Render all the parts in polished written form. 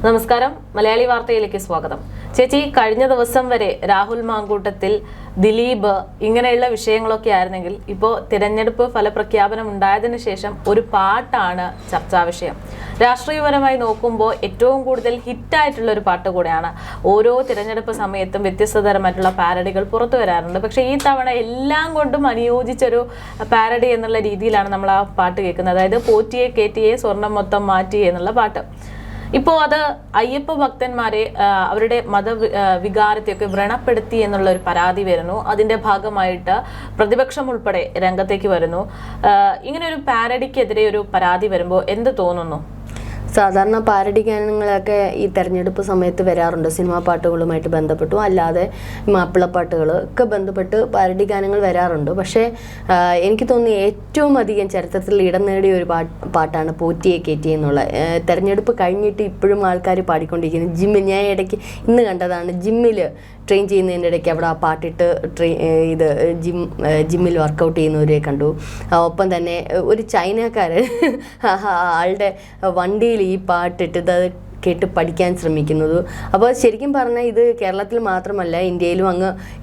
നമസ്കാരം, മലയാളി വാർത്തയിലേക്ക് സ്വാഗതം. ചേച്ചി, കഴിഞ്ഞ ദിവസം വരെ രാഹുൽ മാങ്കൂട്ടത്തിൽ, ദിലീപ് ഇങ്ങനെയുള്ള വിഷയങ്ങളൊക്കെ ആയിരുന്നെങ്കിൽ ഇപ്പോൾ തിരഞ്ഞെടുപ്പ് ഫലപ്രഖ്യാപനം ഉണ്ടായതിനു ശേഷം ഒരു പാട്ടാണ് ചർച്ചാ വിഷയം. രാഷ്ട്രീയപരമായി നോക്കുമ്പോൾ ഏറ്റവും കൂടുതൽ ഹിറ്റായിട്ടുള്ള ഒരു പാട്ട് കൂടെയാണ്. ഓരോ തിരഞ്ഞെടുപ്പ് സമയത്തും വ്യത്യസ്ത തരമായിട്ടുള്ള പാരഡികൾ പുറത്തു വരാറുണ്ട്. പക്ഷേ ഈ തവണ എല്ലാം കൊണ്ടും അനുയോജിച്ചൊരു പാരഡി എന്നുള്ള രീതിയിലാണ് നമ്മൾ ആ പാട്ട് കേൾക്കുന്നത്. അതായത് പോറ്റിയെ കേറ്റിയെ സ്വർണം മൊത്തം മാറ്റി എന്നുള്ള പാട്ട്. ഇപ്പോൾ അത് അയ്യപ്പ ഭക്തന്മാരെ അവരുടെ മതവികാരത്തെയൊക്കെ വ്രണപ്പെടുത്തി എന്നുള്ള ഒരു പരാതി വരുന്നു. അതിന്റെ ഭാഗമായിട്ട് പ്രതിപക്ഷം ഉൾപ്പെടെ രംഗത്തേക്ക് വരുന്നു. ഇങ്ങനെ ഒരു പാരഡിക്കെതിരെ ഒരു പരാതി വരുമ്പോൾ എന്ത് തോന്നുന്നു? സാധാരണ പാരഡി ഗാനങ്ങളൊക്കെ ഈ തെരഞ്ഞെടുപ്പ് സമയത്ത് വരാറുണ്ട്. സിനിമാ പാട്ടുകളുമായിട്ട് ബന്ധപ്പെട്ടും അല്ലാതെ മാപ്പിളപ്പാട്ടുകൾ ഒക്കെ ബന്ധപ്പെട്ട് പാരഡി ഗാനങ്ങൾ വരാറുണ്ട്. പക്ഷേ എനിക്ക് തോന്നുന്നു ഏറ്റവും അധികം ചരിത്രത്തിൽ ഇടം നേടിയ ഒരു പാട്ടാണ് പോറ്റിയെ കേറ്റി എന്നുള്ള. തെരഞ്ഞെടുപ്പ് കഴിഞ്ഞിട്ട് ഇപ്പോഴും ആൾക്കാർ പാടിക്കൊണ്ടിരിക്കുന്നു. ജിമ്മിൽ ഞാൻ ഇടയ്ക്ക് ഇന്ന് കണ്ടതാണ്, ജിമ്മിൽ ട്രെയിൻ ചെയ്യുന്നതിൻ്റെ ഇടയ്ക്ക് അവിടെ ആ പാട്ടിട്ട് ജിമ്മിൽ വർക്കൗട്ട് ചെയ്യുന്നവരെ കണ്ടു. ഒപ്പം തന്നെ ഒരു ചൈനക്കാരൻ ആളുടെ വണ്ടിയിൽ ഈ പാട്ടിട്ട് കേട്ട് പഠിക്കാൻ ശ്രമിക്കുന്നത്. അപ്പോൾ ശരിക്കും പറഞ്ഞാൽ ഇത് കേരളത്തിൽ മാത്രമല്ല, ഇന്ത്യയിലും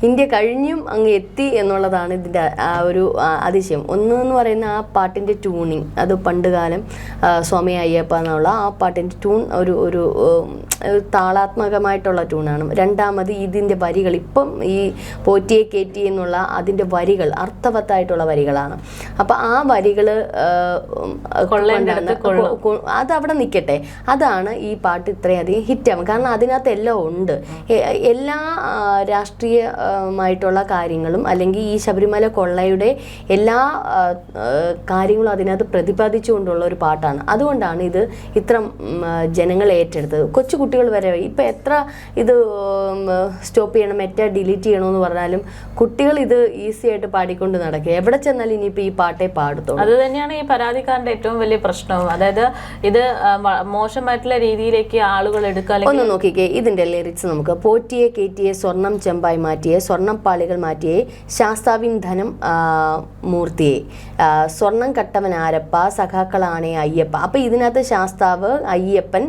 ഇന്ത്യ കഴിഞ്ഞും അങ്ങ് എത്തി എന്നുള്ളതാണ് ഇതിൻ്റെ ഒരു അതിശയം. ഒന്നെന്ന് പറയുന്ന ആ പാട്ടിൻ്റെ ട്യൂണിങ്, അത് പണ്ടുകാലം സ്വാമി അയ്യപ്പ എന്നുള്ള ആ പാട്ടിൻ്റെ ട്യൂൺ ഒരു താളാത്മകമായിട്ടുള്ള ട്യൂണാണ്. രണ്ടാമത് ഇതിൻ്റെ വരികൾ, ഇപ്പം ഈ പോറ്റിയെ കേറ്റി എന്നുള്ള അതിൻ്റെ വരികൾ അർത്ഥവത്തായിട്ടുള്ള വരികളാണ്. അപ്പം ആ വരികൾ അതവിടെ നിൽക്കട്ടെ, അതാണ് ഈ പാട്ട് ഇത്രയധികം ഹിറ്റാവും. കാരണം അതിനകത്ത് എല്ലാം ഉണ്ട്. എല്ലാ രാഷ്ട്രീയമായിട്ടുള്ള കാര്യങ്ങളും അല്ലെങ്കിൽ ഈ ശബരിമല കൊള്ളയുടെ എല്ലാ കാര്യങ്ങളും അതിനകത്ത് പ്രതിപാദിച്ചുകൊണ്ടുള്ള ഒരു പാട്ടാണ്. അതുകൊണ്ടാണ് ഇത് ഇത്ര ജനങ്ങൾ ഏറ്റെടുത്തത്. കൊച്ചു കുട്ടികൾ വരെ ഇപ്പം എത്ര ഇത് സ്റ്റോപ്പ് ചെയ്യണം, ഡിലീറ്റ് ചെയ്യണമെന്ന് പറഞ്ഞാലും കുട്ടികൾ ഇത് ഈസി ആയിട്ട് പാടിക്കൊണ്ട് നടക്കുക. എവിടെ ചെന്നാലും ഇനിയിപ്പോൾ ഈ പാട്ടേ പാടത്തുള്ളൂ. അത് തന്നെയാണ് ഈ പരാതിക്കാരൻ്റെ ഏറ്റവും വലിയ പ്രശ്നവും. അതായത് ഇത് മോശമായിട്ടുള്ള രീതിയിലേക്ക് ആളുകൾ എടുക്കുക. ഒന്ന് നോക്കിക്കേ ഇതിന്റെ ലിറിക്സ് നമുക്ക്. പോറ്റിയെ കേറ്റിയെ സ്വർണം ചെമ്പായി മാറ്റിയെ, സ്വർണം പാളികൾ മാറ്റിയെ, ശാസ്താവിൻ ധനം മൂർത്തിയെ, സ്വർണം കട്ടവൻ ആരപ്പ, സഖാക്കളാണേ അയ്യപ്പ. അപ്പൊ ഇതിനകത്ത് ശാസ്താവ്, അയ്യപ്പൻ,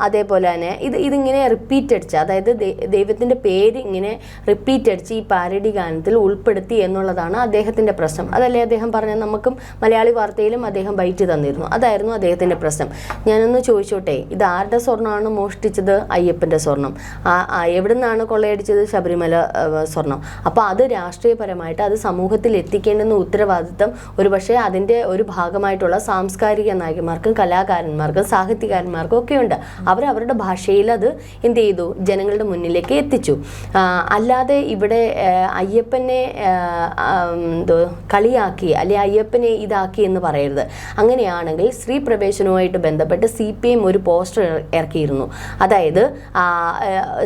അതേപോലെ തന്നെ ഇതിങ്ങനെ റിപ്പീറ്റ് അടിച്ച്, അതായത് ദൈവത്തിന്റെ പേര് ഇങ്ങനെ റിപ്പീറ്റ് അടിച്ച് ഈ പാരഡി ഗാനത്തിൽ ഉൾപ്പെടുത്തി എന്നുള്ളതാണ് അദ്ദേഹത്തിന്റെ പ്രശ്നം. അതല്ലേ അദ്ദേഹം പറഞ്ഞത്? നമുക്കും മലയാളി വാർത്തയിലും അദ്ദേഹം ബൈറ്റ് തന്നിരുന്നു. അതായിരുന്നു അദ്ദേഹത്തിന്റെ പ്രശ്നം. ഞാനൊന്ന് ചോദിച്ചോട്ടെ, ഇത് ആരുടെ സ്വർണ്ണമാണ് മോഷ്ടിച്ചത്? അയ്യപ്പൻ്റെ സ്വർണം. എവിടെ നിന്നാണ് കൊള്ളയടിച്ചത്? ശബരിമല സ്വർണം. അപ്പോൾ അത് രാഷ്ട്രീയപരമായിട്ട് അത് സമൂഹത്തിൽ എത്തിക്കേണ്ടുന്ന ഉത്തരവാദിത്തം ഒരുപക്ഷെ അതിൻ്റെ ഒരു ഭാഗമായിട്ടുള്ള സാംസ്കാരിക നായകന്മാർക്കും കലാകാരന്മാർക്കും സാഹിത്യകാരന്മാർക്കും ഒക്കെ ഉണ്ട്. അവരവരുടെ ഭാഷയിൽ അത് എന്ത് ചെയ്തു? ജനങ്ങളുടെ മുന്നിലേക്ക് എത്തിച്ചു. അല്ലാതെ ഇവിടെ അയ്യപ്പനെ കളിയാക്കി അല്ലെ അയ്യപ്പനെ ഇതാക്കി എന്ന് പറയരുത്. അങ്ങനെയാണെങ്കിൽ സ്ത്രീ പ്രവേശനവുമായിട്ട് ബന്ധപ്പെട്ട് CPM ഒരു പോസ്റ്റർ ഇറക്കിയിരുന്നു. അതായത്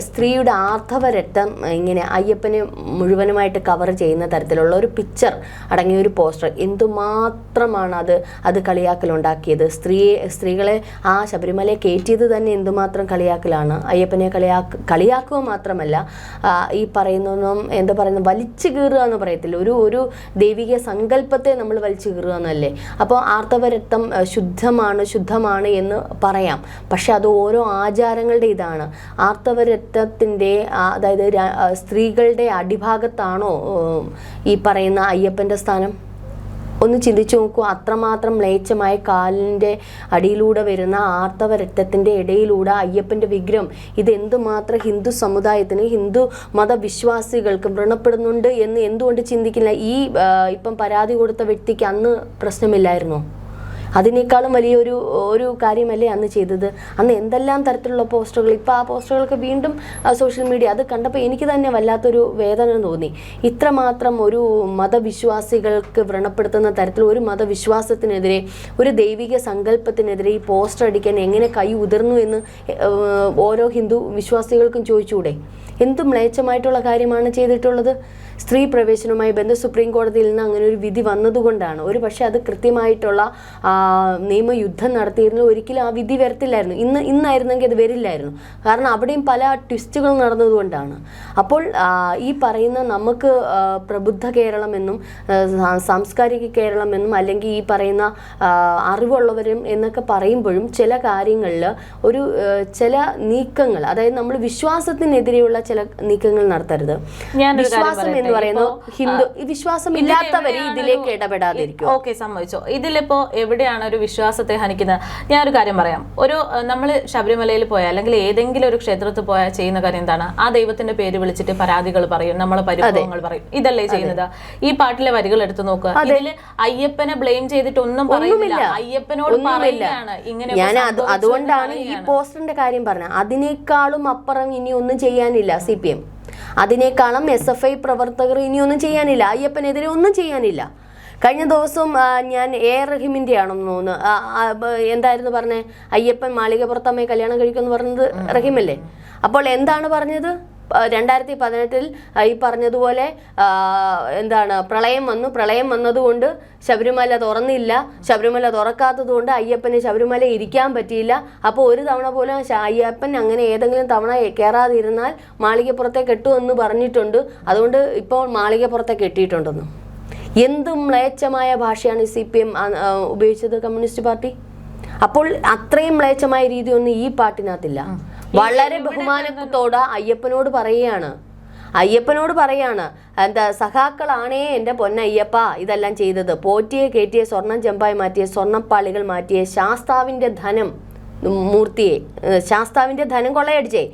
സ്ത്രീയുടെ ആർത്തവരക്തം ഇങ്ങനെ അയ്യപ്പനെ മുഴുവനുമായിട്ട് കവർ ചെയ്യുന്ന തരത്തിലുള്ള ഒരു പിക്ചർ അടങ്ങിയ ഒരു പോസ്റ്റർ. എന്തുമാത്രമാണ് അത് കളിയാക്കലുണ്ടാക്കിയത്. സ്ത്രീകളെ ആ ശബരിമലയെ കയറ്റിയത് തന്നെ എന്തുമാത്രം കളിയാക്കലാണ്. അയ്യപ്പനെ കളിയാക്കുക മാത്രമല്ല, ഈ പറയുന്നൊന്നും എന്താ പറയുന്നത്, വലിച്ചു കീറുക എന്ന് പറയത്തില്ല, ഒരു ദൈവിക സങ്കല്പത്തെ നമ്മൾ വലിച്ചു കീറുക എന്നല്ലേ. അപ്പോൾ ആർത്തവരക്തം ശുദ്ധമാണ് എന്ന് പറയാം. പക്ഷെ അത് ഓരോ ആചാരങ്ങളുടെ ഇതാണ്. ആർത്തവരക്തത്തിൻ്റെ അതായത് സ്ത്രീകളുടെ അടിഭാഗത്താണോ ഈ പറയുന്ന അയ്യപ്പൻ്റെ സ്ഥാനം? ഒന്ന് ചിന്തിച്ചു നോക്കൂ. അത്രമാത്രം മ്ലേച്ഛമായ കാലിൻ്റെ അടിയിലൂടെ വരുന്ന ആർത്തവ രക്തത്തിൻ്റെ ഇടയിലൂടെ അയ്യപ്പൻ്റെ വിഗ്രഹം ഇതെന്തുമാത്രം ഹിന്ദു സമുദായത്തിന്, ഹിന്ദു മതവിശ്വാസികൾക്ക് വ്രണപ്പെടുന്നുണ്ട് എന്ന് എന്തുകൊണ്ട് ചിന്തിക്കില്ല? ഈ ഇപ്പം പരാതി കൊടുത്ത വ്യക്തിക്ക് അന്ന് പ്രശ്നമില്ലായിരുന്നോ? അതിനേക്കാളും വലിയൊരു കാര്യമല്ലേ അന്ന് ചെയ്തത്? അന്ന് എന്തെല്ലാം തരത്തിലുള്ള പോസ്റ്ററുകൾ. ഇപ്പോൾ ആ പോസ്റ്ററുകൾക്ക് വീണ്ടും സോഷ്യൽ മീഡിയ അത് കണ്ടപ്പോൾ എനിക്ക് തന്നെ വല്ലാത്തൊരു വേദന തോന്നി. ഇത്രമാത്രം ഒരു മതവിശ്വാസികൾക്ക് വ്രണപ്പെടുത്തുന്ന തരത്തിൽ ഒരു മതവിശ്വാസത്തിനെതിരെ, ഒരു ദൈവിക സങ്കല്പത്തിനെതിരെ ഈ പോസ്റ്റർ അടിക്കാൻ എങ്ങനെ കൈ ഉതിർന്നു എന്ന് ഓരോ ഹിന്ദു വിശ്വാസികൾക്കും ചോദിച്ചുകൂടെ? എന്ത് മ്ലേച്ഛമായിട്ടുള്ള കാര്യമാണ് ചെയ്തിട്ടുള്ളത്? സ്ത്രീ പ്രവേശനവുമായി ബന്ധം സുപ്രീം കോടതിയിൽ നിന്ന് അങ്ങനെ ഒരു വിധി വന്നതുകൊണ്ടാണ്. ഒരു പക്ഷേ അത് കൃത്യമായിട്ടുള്ള നിയമയുദ്ധം നടത്തിയിരുന്ന ഒരിക്കലും ആ വിധി വരത്തില്ലായിരുന്നു. ഇന്നായിരുന്നെങ്കിൽ അത് വരില്ലായിരുന്നു. കാരണം അവിടെയും പല ട്വിസ്റ്റുകൾ നടന്നതുകൊണ്ടാണ്. അപ്പോൾ ഈ പറയുന്ന നമുക്ക് പ്രബുദ്ധ കേരളം എന്നും സാംസ്കാരിക കേരളം എന്നും അല്ലെങ്കിൽ ഈ പറയുന്ന അറിവുള്ളവരും എന്നൊക്കെ പറയുമ്പോഴും ചില കാര്യങ്ങളിൽ ഒരു ചില നീക്കങ്ങൾ, അതായത് നമ്മൾ വിശ്വാസത്തിനെതിരെയുള്ള ചില നീക്കങ്ങൾ നടത്തരുത്. വിശ്വാസം എന്ന് പറയുന്നത് ഹിന്ദു വിശ്വാസം ഇല്ലാത്തവർ ഇതിലേക്ക് ഇടപെടാതിരിക്കും. ഓക്കെ, സമ്മതിച്ചോ. ഇതിലിപ്പോ എവിടെയാണ് ഒരു വിശ്വാസത്തെ ഹനിക്കുന്നത്? ഞാനൊരു കാര്യം പറയാം. നമ്മൾ ശബരിമലയിൽ പോയാൽ അല്ലെങ്കിൽ ഏതെങ്കിലും ഒരു ക്ഷേത്രത്തിൽ പോയാൽ ചെയ്യുന്ന കാര്യം എന്താണ്? ആ ദൈവത്തിന്റെ പേര് വിളിച്ചിട്ട് പരാതികൾ പറയും, നമ്മളെ പരിഭവങ്ങൾ പറയും. ഇതല്ലേ ചെയ്യുന്നത്? ഈ പാട്ടിലെ വരികൾ എടുത്തു നോക്കുക. ഇതില് അയ്യപ്പനെ ബ്ലെയിം ചെയ്തിട്ട് ഒന്നും പറയുന്നില്ല. അയ്യപ്പനോട് പറയുകയാണ് ഇങ്ങനെ. ഞാൻ അതുകൊണ്ടാണ് ഈ പോസ്റ്ററിന്റെ കാര്യം പറഞ്ഞത്. അതിനേക്കാളും അപ്പുറം ഇനി ഒന്നും ചെയ്യാനില്ല CPM. അതിനേക്കാളും SFI പ്രവർത്തകർ ഇനിയൊന്നും ചെയ്യാനില്ല. അയ്യപ്പനെതിരെ ഒന്നും ചെയ്യാനില്ല. കഴിഞ്ഞ ദിവസം ഞാൻ റഹീമിന്റെ ആണെന്ന് തോന്നുന്നു, എന്തായിരുന്നു പറഞ്ഞേ? അയ്യപ്പൻ മാളികപ്പുറത്തമ്മയെ കല്യാണം കഴിക്കുമെന്ന് പറഞ്ഞത് റഹീമല്ലേ? അപ്പോൾ എന്താണ് പറഞ്ഞത്? 2018 ഈ പറഞ്ഞതുപോലെ പ്രളയം വന്നതുകൊണ്ട് ശബരിമല തുറന്നില്ല, ശബരിമല തുറക്കാത്തത് കൊണ്ട് അയ്യപ്പന് ശബരിമല ഇരിക്കാൻ പറ്റിയില്ല. അപ്പോൾ ഒരു തവണ പോലും അയ്യപ്പൻ അങ്ങനെ ഏതെങ്കിലും തവണ കയറാതിരുന്നാൽ മാളികപ്പുറത്തെ കെട്ടുമെന്ന് പറഞ്ഞിട്ടുണ്ട്. അതുകൊണ്ട് ഇപ്പോൾ മാളികപ്പുറത്തെ കെട്ടിയിട്ടുണ്ടെന്ന്. എന്ത് മ്ലേച്ഛമായ ഭാഷയാണ് CPM ഉപയോഗിച്ചത്, കമ്മ്യൂണിസ്റ്റ് പാർട്ടി. അപ്പോൾ അത്രയും മ്ലേച്ഛമായ രീതിയൊന്നും ഈ പാട്ടിനകത്തില്ല. വളരെ ബഹുമാനത്തോടെ അയ്യപ്പനോട് പറയാണ് എന്താ, സഖാക്കളാണേ എൻ്റെ പൊന്നയ്യപ്പ ഇതെല്ലാം ചെയ്തത്. പോറ്റിയെ കയറ്റിയ സ്വർണം ചെമ്പായി മാറ്റിയ സ്വർണ്ണപ്പാളികൾ മാറ്റിയ ശാസ്താവിൻ്റെ ധനം കൊള്ളയടിച്ചേ,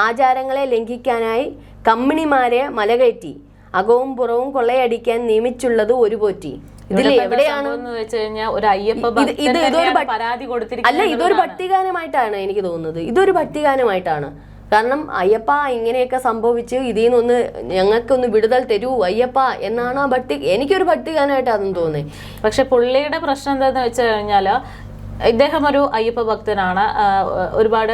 ആചാരങ്ങളെ ലംഘിക്കാനായി കമ്മിണിമാരെ മലകയറ്റി, അകവും പുറവും കൊള്ളയടിക്കാൻ നിയമിച്ചുള്ളത് ഒരു പോറ്റി. ഇതിൽ എവിടെയാണ് ഇതൊരു ഭക്തിഗാനമായിട്ടാണ് എനിക്ക് തോന്നുന്നത്. ഇതൊരു ഭക്തിഗാനമായിട്ടാണ്. കാരണം അയ്യപ്പ ഇങ്ങനെയൊക്കെ സംഭവിച്ച് ഇതിൽ നിന്നൊന്ന് ഞങ്ങൾക്കൊന്ന് വിടുതൽ തരൂ അയ്യപ്പ എന്നാണ് ആ എനിക്കൊരു ഭക്തിഗാനമായിട്ടാണെന്ന് തോന്നുന്നത്. പക്ഷെ പുള്ളിയുടെ പ്രശ്നം എന്താന്ന് വെച്ച് കഴിഞ്ഞാൽ ഇദ്ദേഹം ഒരു അയ്യപ്പ ഭക്തനാണ്. ഒരുപാട്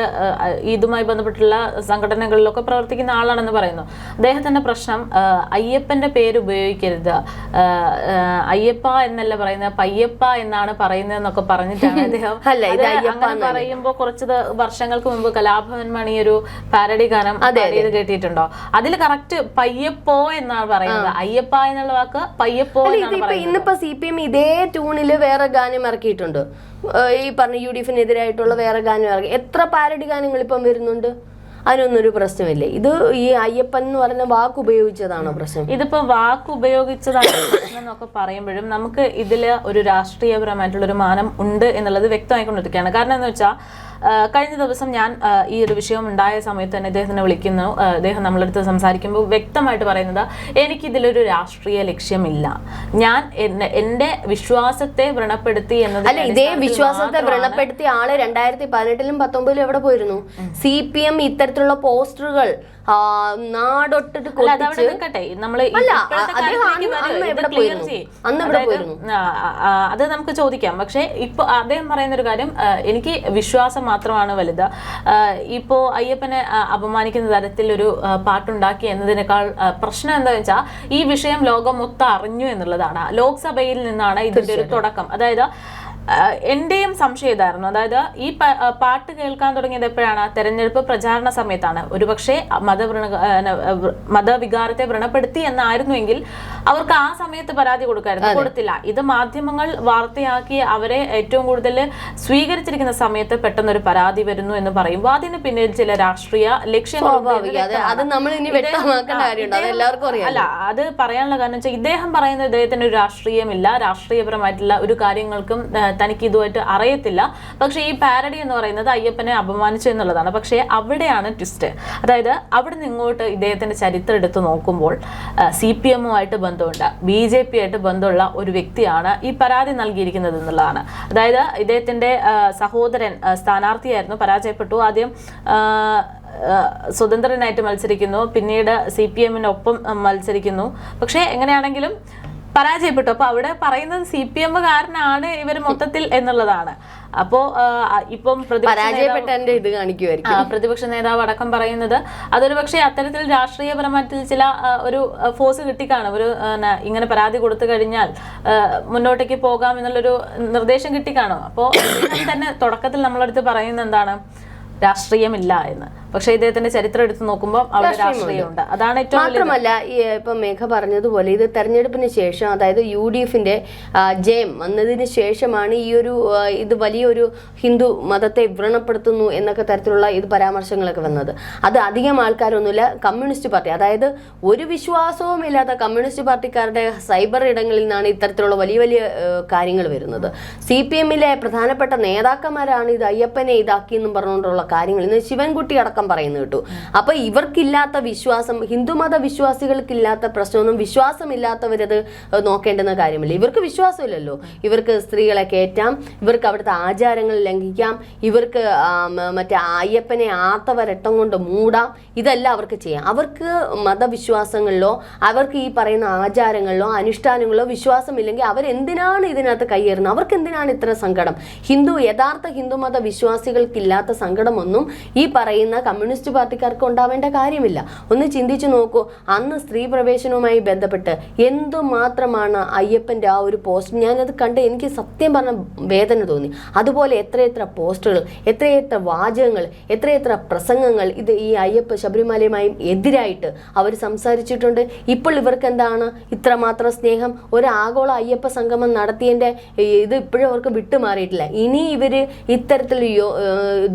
ഇതുമായി ബന്ധപ്പെട്ടുള്ള സംഘടനകളിലൊക്കെ പ്രവർത്തിക്കുന്ന ആളാണെന്ന് പറയുന്നു. അദ്ദേഹത്തിന്റെ പ്രശ്നം അയ്യപ്പന്റെ പേര് ഉപയോഗിക്കരുത്, അയ്യപ്പ എന്നല്ല പറയുന്നത്, പയ്യപ്പ എന്നാണ് പറയുന്നതെന്നൊക്കെ പറഞ്ഞിട്ടാണ് അദ്ദേഹം അങ്ങനെ പറയുമ്പോൾ കുറച്ച് വർഷങ്ങൾക്ക് മുമ്പ് കലാഭവൻ മണി ഒരു പാരഡി ഗാനം പാടിയത് കേട്ടിട്ടുണ്ടോ? അതിൽ കറക്റ്റ് പയ്യപ്പോ എന്നാണ് പറയുന്നത്. അയ്യപ്പ എന്നുള്ള വാക്ക് പയ്യപ്പോ എന്നാണ് പറയുന്നത്. ഇന്നിപ്പോ CPM ഇതേ ട്യൂണില് വേറെ ഗാനം ഇറക്കിയിട്ടുണ്ട്. ഈ പറഞ്ഞ UDF-നെതിരായിട്ടുള്ള വേറെ ഗാനം ഇറങ്ങി. എത്ര പാരഡി ഗാനങ്ങൾ ഇപ്പം വരുന്നുണ്ട്. അതിനൊന്നും ഒരു പ്രശ്നമില്ലേ. ഇത് ഈ അയ്യപ്പൻ എന്ന് പറഞ്ഞ വാക്ക് ഉപയോഗിച്ചതാണോ പ്രശ്നം? ഇതിപ്പോ വാക്ക് ഉപയോഗിച്ചതാണ് പ്രശ്നം എന്നൊക്കെ പറയുമ്പോഴും നമുക്ക് ഇതില് ഒരു രാഷ്ട്രീയപരമായിട്ടുള്ള ഒരു മാനം ഉണ്ട് എന്നുള്ളത് വ്യക്തമായിക്കൊണ്ടിരിക്കുകയാണ്. കാരണം എന്ന് വെച്ചാൽ കഴിഞ്ഞ ദിവസം ഞാൻ ഈ ഒരു വിഷയം ഉണ്ടായ സമയത്ത് തന്നെ ഇദ്ദേഹത്തിനെ വിളിക്കുന്നു. അദ്ദേഹം നമ്മളടുത്ത് സംസാരിക്കുമ്പോൾ വ്യക്തമായിട്ട് പറയുന്നത്, എനിക്കിതിലൊരു രാഷ്ട്രീയ ലക്ഷ്യമില്ല, ഞാൻ എന്റെ വിശ്വാസത്തെ വ്രണപ്പെടുത്തി എന്നത്. അല്ല, ഇതേ വിശ്വാസത്തെ വ്രണപ്പെടുത്തിയ ആള് 2018-ലും 2019-ലും എവിടെ പോയിരുന്നു? CPM ഇത്തരത്തിലുള്ള പോസ്റ്ററുകൾ നാടൊട്ടിട്ട് അത് നമുക്ക് ചോദിക്കാം. പക്ഷെ ഇപ്പൊ അദ്ദേഹം പറയുന്ന ഒരു കാര്യം, എനിക്ക് വിശ്വാസം മാത്രമാണ് വലുത്. ഇപ്പോ അയ്യപ്പനെ അപമാനിക്കുന്ന തരത്തിലൊരു പാട്ടുണ്ടാക്കി എന്നതിനേക്കാൾ പ്രശ്നം എന്താണെന്ന് വെച്ചാൽ ഈ വിഷയം ലോകം മൊത്തം അറിഞ്ഞു എന്നുള്ളതാണ്. ലോക്സഭയിൽ നിന്നാണ് ഇതിന്റെ ഒരു തുടക്കം. അതായത് എന്റെയും സംശയം ഇതായിരുന്നു. അതായത് ഈ പാട്ട് കേൾക്കാൻ തുടങ്ങിയത് എപ്പോഴാണ്? തെരഞ്ഞെടുപ്പ് പ്രചാരണ സമയത്താണ്. ഒരുപക്ഷെ മതവികാരത്തെ വ്രണപ്പെടുത്തി എന്നായിരുന്നുവെങ്കിൽ അവർക്ക് ആ സമയത്ത് പരാതി കൊടുത്തില്ല. ഇത് മാധ്യമങ്ങൾ വാർത്തയാക്കി അവരെ ഏറ്റവും കൂടുതൽ സ്വീകരിച്ചിരിക്കുന്ന സമയത്ത് പെട്ടെന്നൊരു പരാതി വരുന്നു എന്ന് പറയുമ്പോൾ അതിന് പിന്നിൽ ചില രാഷ്ട്രീയ ലക്ഷ്യങ്ങൾ. അല്ല, അത് പറയാനുള്ള കാരണം വെച്ചാൽ ഇദ്ദേഹം പറയുന്നത് ഇദ്ദേഹത്തിന് ഒരു രാഷ്ട്രീയമില്ല, രാഷ്ട്രീയപരമായിട്ടുള്ള ഒരു കാര്യങ്ങൾക്കും തനിക്ക് ഇതുമായിട്ട് അറിയത്തില്ല. പക്ഷേ ഈ പാരഡി എന്ന് പറയുന്നത് അയ്യപ്പനെ അപമാനിച്ചു എന്നുള്ളതാണ്. പക്ഷേ അവിടെയാണ് ട്വിസ്റ്റ്. അതായത് അവിടെ നിന്ന് ഇങ്ങോട്ട് ഇദ്ദേഹത്തിന്റെ ചരിത്രം എടുത്ത് നോക്കുമ്പോൾ CPM-ഉമായിട്ട് ബന്ധമുണ്ട്, BJP ആയിട്ട് ബന്ധമുള്ള ഒരു വ്യക്തിയാണ് ഈ പരാതി നൽകിയിരിക്കുന്നത് എന്നുള്ളതാണ്. അതായത് ഇദ്ദേഹത്തിന്റെ സഹോദരൻ സ്ഥാനാർത്ഥിയായിരുന്നു, പരാജയപ്പെട്ടു. ആദ്യം സ്വതന്ത്രനായിട്ട് മത്സരിക്കുന്നു, പിന്നീട് CPM-നൊപ്പം മത്സരിക്കുന്നു. പക്ഷേ എങ്ങനെയാണെങ്കിലും പരാജയപ്പെട്ടു. അപ്പൊ അവിടെ പറയുന്നത് CPM കാരനാണ് ഇവർ മൊത്തത്തിൽ എന്നുള്ളതാണ്. അപ്പോ ഇപ്പം പ്രതിപക്ഷ നേതാവ് അടക്കം പറയുന്നത് അതൊരു പക്ഷേ അത്തരത്തിൽ രാഷ്ട്രീയപരമായിട്ട് ചില ഒരു ഫോഴ്സ് കിട്ടിക്കാണും. ഒരു ഇങ്ങനെ പരാതി കൊടുത്തു കഴിഞ്ഞാൽ മുന്നോട്ടേക്ക് പോകാം എന്നുള്ളൊരു നിർദ്ദേശം കിട്ടിക്കാണും. അപ്പോൾ തന്നെ തുടക്കത്തിൽ നമ്മളടുത്ത് പറയുന്നത് എന്താണ്, രാഷ്ട്രീയമില്ല എന്ന്. പക്ഷെ ഇദ്ദേഹത്തിന്റെ ചരിത്രം എടുത്ത് നോക്കുമ്പോൾ അവിടെ രാഷ്ട്രീയമുണ്ട്. അതാണ് ഏറ്റവും മാത്രമല്ല ഇപ്പൊ മേഘ പറഞ്ഞതുപോലെ ഇത് തെരഞ്ഞെടുപ്പിന് ശേഷം, അതായത് UDFന്റെ ജയം വന്നതിന് ശേഷമാണ് ഈ ഒരു ഇത് വലിയൊരു ഹിന്ദു മതത്തെ വ്രണപ്പെടുത്തുന്നു എന്നൊക്കെ തരത്തിലുള്ള ഇത് പരാമർശങ്ങളൊക്കെ വന്നത്. അത് അധികം ആൾക്കാരൊന്നുമില്ല കമ്മ്യൂണിസ്റ്റ് പാർട്ടി, അതായത് ഒരു വിശ്വാസവും ഇല്ലാത്ത കമ്മ്യൂണിസ്റ്റ് പാർട്ടിക്കാരുടെ സൈബർ ഇടങ്ങളിൽ നിന്നാണ് ഇത്തരത്തിലുള്ള വലിയ വലിയ കാര്യങ്ങൾ വരുന്നത്. CPMലെ പ്രധാനപ്പെട്ട നേതാക്കന്മാരാണ് ഇത് അയ്യപ്പനെ ഇതാക്കിയെന്നും പറഞ്ഞുകൊണ്ടുള്ള കാര്യങ്ങൾ ഇന്ന് ശിവൻകുട്ടി അടക്കം പറയുന്നു കേട്ടു. അപ്പൊ ഇവർക്കില്ലാത്ത വിശ്വാസം, ഹിന്ദുമത വിശ്വാസികൾക്കില്ലാത്ത പ്രശ്നമൊന്നും വിശ്വാസമില്ലാത്തവരത് നോക്കേണ്ടുന്ന കാര്യമില്ല. ഇവർക്ക് വിശ്വാസമില്ലല്ലോ. ഇവർക്ക് സ്ത്രീകളെ കയറ്റാം, ഇവർക്ക് അവിടുത്തെ ആചാരങ്ങൾ ലംഘിക്കാം, ഇവർക്ക് മറ്റേ അയ്യപ്പനെ ആർത്തവരട്ടം കൊണ്ട് മൂടാം, ഇതെല്ലാം അവർക്ക് ചെയ്യാം. അവർക്ക് മതവിശ്വാസങ്ങളിലോ അവർക്ക് ഈ പറയുന്ന ആചാരങ്ങളിലോ അനുഷ്ഠാനങ്ങളിലോ വിശ്വാസമില്ലെങ്കിൽ അവരെന്തിനാണ് ഇതിനകത്ത് കയ്യേറുന്നത്? അവർക്ക് എന്തിനാണ് ഇത്ര സങ്കടം? യഥാർത്ഥ ഹിന്ദുമത വിശ്വാസികൾക്കില്ലാത്ത സങ്കടമൊന്നും ഈ പറയുന്ന കമ്മ്യൂണിസ്റ്റ് പാർട്ടിക്കാർക്ക് ഉണ്ടാവേണ്ട കാര്യമില്ല. ഒന്ന് ചിന്തിച്ചു നോക്കൂ, അന്ന് സ്ത്രീ പ്രവേശനവുമായി ബന്ധപ്പെട്ട് എന്തുമാത്രമാണ് അയ്യപ്പന്റെ ആ ഒരു പോസ്റ്റ്, ഞാനത് കണ്ട് എനിക്ക് സത്യം പറഞ്ഞ വേദന തോന്നി. അതുപോലെ എത്രയെത്ര പോസ്റ്ററുകൾ, എത്രയെത്ര വാചകങ്ങൾ, എത്രയെത്ര പ്രസംഗങ്ങൾ ഇത് ഈ അയ്യപ്പ ശബരിമലയുമായും എതിരായിട്ട് അവർ സംസാരിച്ചിട്ടുണ്ട്. ഇപ്പോൾ ഇവർക്ക് എന്താണ് ഇത്രമാത്രം സ്നേഹം? ഒരു ആഗോള അയ്യപ്പ സംഗമം നടത്തിയതിന്റെ ഇത് ഇപ്പോഴും അവർക്ക് വിട്ടുമാറിയിട്ടില്ല. ഇനി ഇവര് ഇത്തരത്തിൽ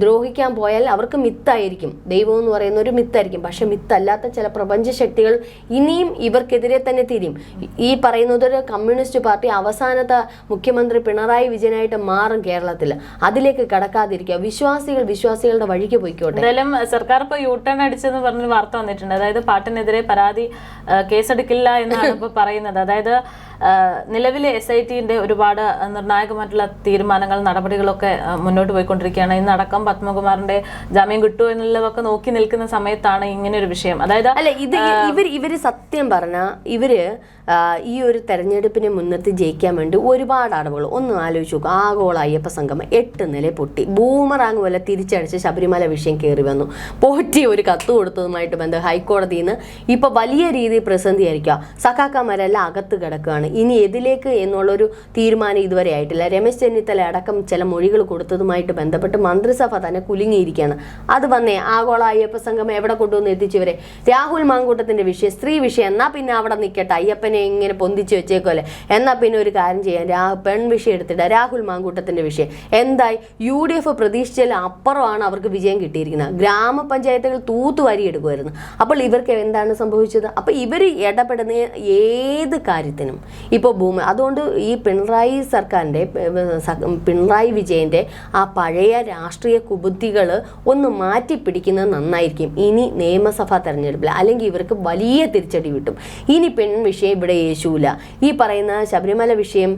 ദ്രോഹിക്കാൻ പോയാൽ അവർക്ക് മിത്തായിരിക്കും, ദൈവം എന്ന് പറയുന്ന ഒരു മിത്തായിരിക്കും. പക്ഷെ മിത്തല്ലാത്ത ചില പ്രപഞ്ച ശക്തികൾ ഇനിയും ഇവർക്കെതിരെ തന്നെ തിരിയും. ഈ പറയുന്നത് ഒരു കമ്മ്യൂണിസ്റ്റ് പാർട്ടി അവസാനത്തെ മുഖ്യമന്ത്രി പിണറായി വിജയനായിട്ട് മാറും കേരളത്തിൽ. അതിലേക്ക് കടക്കാതിരിക്കുക. വിശ്വാസികളുടെ വഴിക്ക് പോയിക്കോട്ടെ. എന്തായാലും സർക്കാർ ഇപ്പോൾ യൂട്ടേൺ അടിച്ചെന്ന് പറഞ്ഞൊരു വാർത്ത വന്നിട്ടുണ്ട്. അതായത് പാട്ടിനെതിരെ കേസെടുക്കില്ല എന്നാണ് ഇപ്പോൾ പറയുന്നത്. അതായത് നിലവിലെ SITന്റെ ഒരുപാട് നിർണായകമായിട്ടുള്ള തീരുമാനങ്ങൾ, നടപടികളൊക്കെ മുന്നോട്ട് പോയിക്കൊണ്ടിരിക്കുകയാണ്. ഇന്നടക്കം പത്മകുമാറിന്റെ ജാമ്യം കിട്ടുമോ എന്നുള്ളതൊക്കെ നോക്കി നിൽക്കുന്ന സമയത്താണ് ഇങ്ങനെ ഒരു വിഷയം. അതായത് ഇവര് സത്യം പറഞ്ഞാൽ ഈ ഒരു തെരഞ്ഞെടുപ്പിനെ മുൻനിർത്തി ജയിക്കാൻ വേണ്ടി ഒരുപാട് അടവുകൾ ഒന്ന് ആലോചിച്ച് നോക്കും. ആഗോള അയ്യപ്പ സംഗമം 8 നില പൊട്ടി, ബൂമറാങ് പോലെ തിരിച്ചടിച്ച് ശബരിമല വിഷയം കയറി വന്നു, പോറ്റി ഒരു കത്ത് കൊടുത്തതുമായിട്ട് ബന്ധം ഹൈക്കോടതിയിൽ നിന്ന് ഇപ്പൊ വലിയ രീതിയിൽ പ്രതിസന്ധിയായിരിക്കുക. സഖാക്കന്മാരെല്ലാം അകത്ത് കിടക്കുകയാണ്. ഇനി എതിലേക്ക് എന്നുള്ളൊരു തീരുമാനം ഇതുവരെ ആയിട്ടില്ല. രമേശ് ചെന്നിത്തല അടക്കം ചില മൊഴികൾ കൊടുത്തതുമായിട്ട് ബന്ധപ്പെട്ട് മന്ത്രിസഭ തന്നെ കുലുങ്ങിയിരിക്കുകയാണ്. അത് വന്നേ ആഗോള അയ്യപ്പ സംഗമം എവിടെ കൊണ്ടുവന്ന് എത്തിച്ചവരെ? രാഹുൽ മാങ്കൂട്ടത്തിന്റെ വിഷയം, സ്ത്രീ വിഷയം, എന്നാ പിന്നെ അവിടെ നിൽക്കട്ടെ, അയ്യപ്പനെ ഇങ്ങനെ പൊന്തിച്ച് വെച്ചേക്കോലെ, എന്നാ പിന്നെ ഒരു കാര്യം ചെയ്യാൻ പെൺ വിഷയം എടുത്തിട്ട് രാഹുൽ മാങ്കൂട്ടത്തിന്റെ വിഷയം എന്തായി? UDF പ്രതീക്ഷിച്ചാൽ അപ്പുറമാണ് അവർക്ക് വിജയം കിട്ടിയിരിക്കുന്നത്. ഗ്രാമപഞ്ചായത്തുകൾ തൂത്തുവാരി എടുക്കുമായിരുന്നു. അപ്പോൾ ഇവർക്ക് എന്താണ് സംഭവിച്ചത്? അപ്പൊ ഇവർ ഇടപെടുന്ന ഏത് കാര്യത്തിനും ഇപ്പോൾ അതുകൊണ്ട് ഈ പിണറായി സർക്കാരിന്റെ, പിണറായി വിജയന്റെ ആ പഴയ രാഷ്ട്രീയ കുബുദ്ധികൾ ഒന്ന് മാറ്റിപ്പിടിക്കുന്നത് നന്നായിരിക്കും. ഇനി നിയമസഭാ തെരഞ്ഞെടുപ്പിൽ അല്ലെങ്കിൽ ഇവർക്ക് വലിയ തിരിച്ചടി കിട്ടും. ഇനി പെൺ വിഷയം ഇവിടെ യേശൂല. ഈ പറയുന്ന ശബരിമല വിഷയം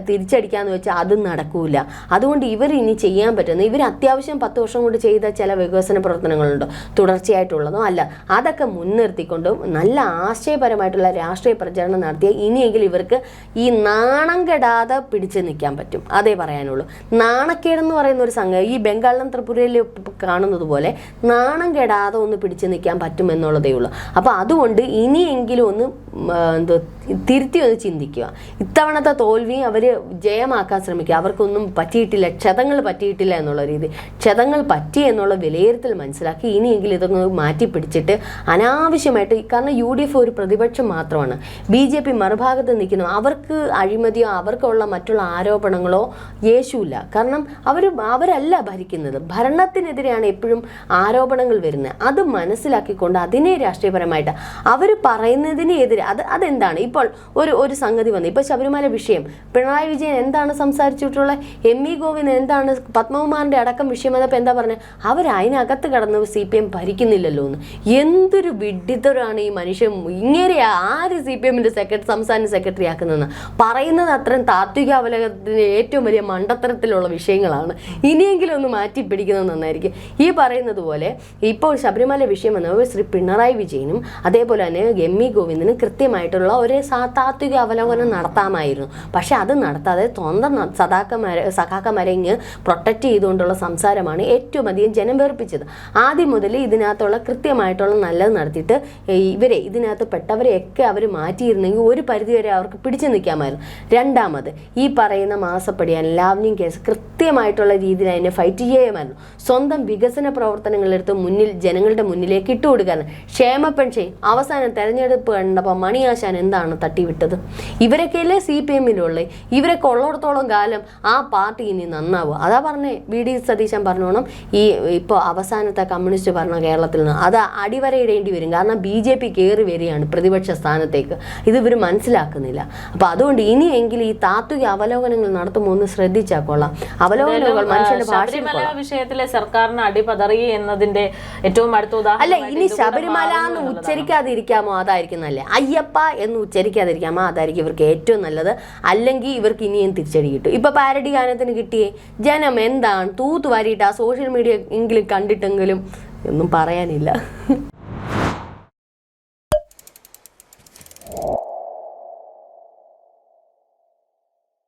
തിരിച്ചടിക്കാന്ന് വെച്ചാൽ അതും നടക്കൂല. അതുകൊണ്ട് ഇവർ ഇനി ചെയ്യാൻ പറ്റുന്ന, ഇവർ അത്യാവശ്യം 10 വർഷം കൊണ്ട് ചെയ്ത ചില വികസന പ്രവർത്തനങ്ങളുണ്ടോ തുടർച്ചയായിട്ടുള്ളതോ അല്ല, അതൊക്കെ മുൻനിർത്തിക്കൊണ്ടും നല്ല ആശയപരമായിട്ടുള്ള രാഷ്ട്രീയ പ്രചരണം നടത്തിയ ഇനിയെങ്കിലും ഇവർക്ക് ഈ നാണം കെടാതെ പിടിച്ചു നിൽക്കാൻ പറ്റും. അതേ പറയാനുള്ളൂ. നാണക്കേടെന്ന് പറയുന്ന ഒരു സംഗതി ഈ ബംഗാളിലും ത്രിപുരയിലും കാണുന്നത് പോലെ നാണം കെടാതെ ഒന്ന് പിടിച്ചു നിൽക്കാൻ പറ്റും എന്നുള്ളതേ ഉള്ളൂ. അപ്പോൾ അതുകൊണ്ട് ഇനിയെങ്കിലും ഒന്ന് തിരുത്തി ഒന്ന് ചിന്തിക്കുക. ഇത്തവണത്തെ തോൽവി അവർ ജയമാക്കാൻ ശ്രമിക്കുക. അവർക്കൊന്നും പറ്റിയിട്ടില്ല, ക്ഷതങ്ങൾ പറ്റിയിട്ടില്ല എന്നുള്ള രീതി, ക്ഷതങ്ങൾ പറ്റി എന്നുള്ള വിലയിരുത്തൽ മനസ്സിലാക്കി ഇനിയെങ്കിലും ഇതൊന്ന് മാറ്റിപ്പിടിച്ചിട്ട് അനാവശ്യമായിട്ട്, കാരണം UDF ഒരു പ്രതിപക്ഷം മാത്രമാണ്, BJP മറുഭാഗത്ത് നിൽക്കുന്നു, അവർക്ക് അഴിമതിയോ അവർക്കുള്ള മറ്റുള്ള ആരോപണങ്ങളോ യേശുവില്ല. കാരണം അവരല്ല ഭരിക്കുന്നത്, ഭരണത്തിനെതിരെയാണ് എപ്പോഴും ആരോപണങ്ങൾ വരുന്നത്. അത് മനസ്സിലാക്കിക്കൊണ്ട് അതിനെ രാഷ്ട്രീയപരമായിട്ട് അവർ പറയുന്നതിന് എതിരെ അതെന്താണ് ഇപ്പോൾ ഒരു സംഗതി വന്നു. ഇപ്പോൾ ശബരിമല വിഷയം പിണറായി വിജയൻ എന്താണ് സംസാരിച്ചിട്ടുള്ളത്? ME ഗോവിന്ദൻ എന്താണ് പത്മകുമാറിന്റെ അടക്കം വിഷയം വന്നപ്പോൾ എന്താ പറഞ്ഞത്? അതിനകത്ത് കടന്ന് CPM ഭരിക്കുന്നില്ലല്ലോ എന്ന്. എന്തൊരു വിഡ്ഢിത്തരാണ് ഈ മനുഷ്യൻ. ഇങ്ങനെ ആര് CPMന്റെ സംസ്ഥാന സെക്രട്ടറി ആക്കുന്നതെന്ന് പറയുന്നത് അത്രയും താത്വിക അവലോകനത്തിന് ഏറ്റവും വലിയ മണ്ടത്തരത്തിലുള്ള വിഷയങ്ങളാണ്. ഇനിയെങ്കിലും ഒന്ന് മാറ്റി പിടിക്കുന്നത് നന്നായിരിക്കും. ഈ പറയുന്നത് പോലെ ഇപ്പോൾ ശബരിമല വിഷയം വന്നപ്പോൾ ശ്രീ പിണറായി വിജയനും അതേപോലെ തന്നെ ME ഗോവിന്ദനും കൃത്യമായിട്ടുള്ള ഒരു താത്വിക അവലോകനം നടത്താമായിരുന്നു. പക്ഷെ അത് നടത്താതെ സ്വന്തം സഖാക്കന്മാരെ ഇങ്ങ് പ്രൊട്ടക്റ്റ് ചെയ്തുകൊണ്ടുള്ള സംസാരമാണ് ഏറ്റവും അധികം ജനം വെറുപ്പിച്ചത്. ആദ്യം മുതൽ ഇതിനകത്തുള്ള കൃത്യമായിട്ടുള്ള നല്ലത് നടത്തിയിട്ട് ഇതിനകത്ത് പെട്ടവരെയൊക്കെ അവർ മാറ്റിയിരുന്നെങ്കിൽ ഒരു പരിധിവരെ അവർക്ക് പിടിച്ചു നിൽക്കാമായിരുന്നു. രണ്ടാമത് ഈ പറയുന്ന മാസപ്പടിയാൻ ലാവ്ലിൻ കേസ് കൃത്യമായിട്ടുള്ള രീതിയിൽ അതിനെ ഫൈറ്റ് ചെയ്യുമായിരുന്നു. സ്വന്തം വികസന പ്രവർത്തനങ്ങളെടുത്ത് ജനങ്ങളുടെ മുന്നിലേക്ക് ഇട്ടുകൊടുക്കാൻ. ക്ഷേമ പെൻഷൻ അവസാനം തെരഞ്ഞെടുപ്പ് കണ്ടപ്പോൾ മണിയാശാൻ എന്താണ് തട്ടിവിട്ടത്? ഇവരൊക്കെയല്ലേ CPM-ലുള്ളത്. ഇവരൊക്കെ ഉള്ളിടത്തോളം കാലം ആ പാർട്ടി ഇനി നന്നാവുക. അതാ പറഞ്ഞേ VD സതീശൻ പറഞ്ഞോണം, ഈ ഇപ്പോൾ അവസാനത്തെ കമ്മ്യൂണിസ്റ്റ് ഭരണ കേരളത്തിൽ നിന്ന് അത് അടിവരയിടേണ്ടി വരും. കാരണം BJP കയറി വരികയാണ് പ്രതിപക്ഷ സ്ഥാനത്തേക്ക്. ഇത് ഇവർ മനസ്സിലാക്കുന്നില്ല. അപ്പോൾ അതുകൊണ്ട് ഇനിയെങ്കിലും ഈ താത്വിക അവലോകനങ്ങൾ നടത്തുമ്പോൾ ഒന്ന് ശ്രദ്ധിച്ചാൽ കൊള്ളാം. അവലോകനങ്ങൾ മനുഷ്യന്റെ ശബരിമല വിഷയത്തിലെ സർക്കാരിന് അടിപതറി എന്നതിന്റെ ഏറ്റവും അടുത്ത ഉദാഹരണം അല്ല. ഇനി ശബരിമല എന്ന് ഉച്ചരിക്കാതിരിക്കാമോ? അതായിരിക്കും നല്ലത്. അയ്യപ്പ എന്ന് ഉച്ചരിക്കാതിരിക്കാമോ? അതായിരിക്കും ഇവർക്ക് ഏറ്റവും നല്ലത്. അല്ലെങ്കിൽ ഇവർക്ക് ഇനിയും തിരിച്ചടി കിട്ടും. ഇപ്പൊ പാരഡി ഗാനത്തിന് കിട്ടിയേ ജനം എന്താണ് തൂത്തുവാരിയിട്ട് ആ സോഷ്യൽ മീഡിയ എങ്കിലും കണ്ടിട്ടെങ്കിലും ഒന്നും പറയാനില്ല.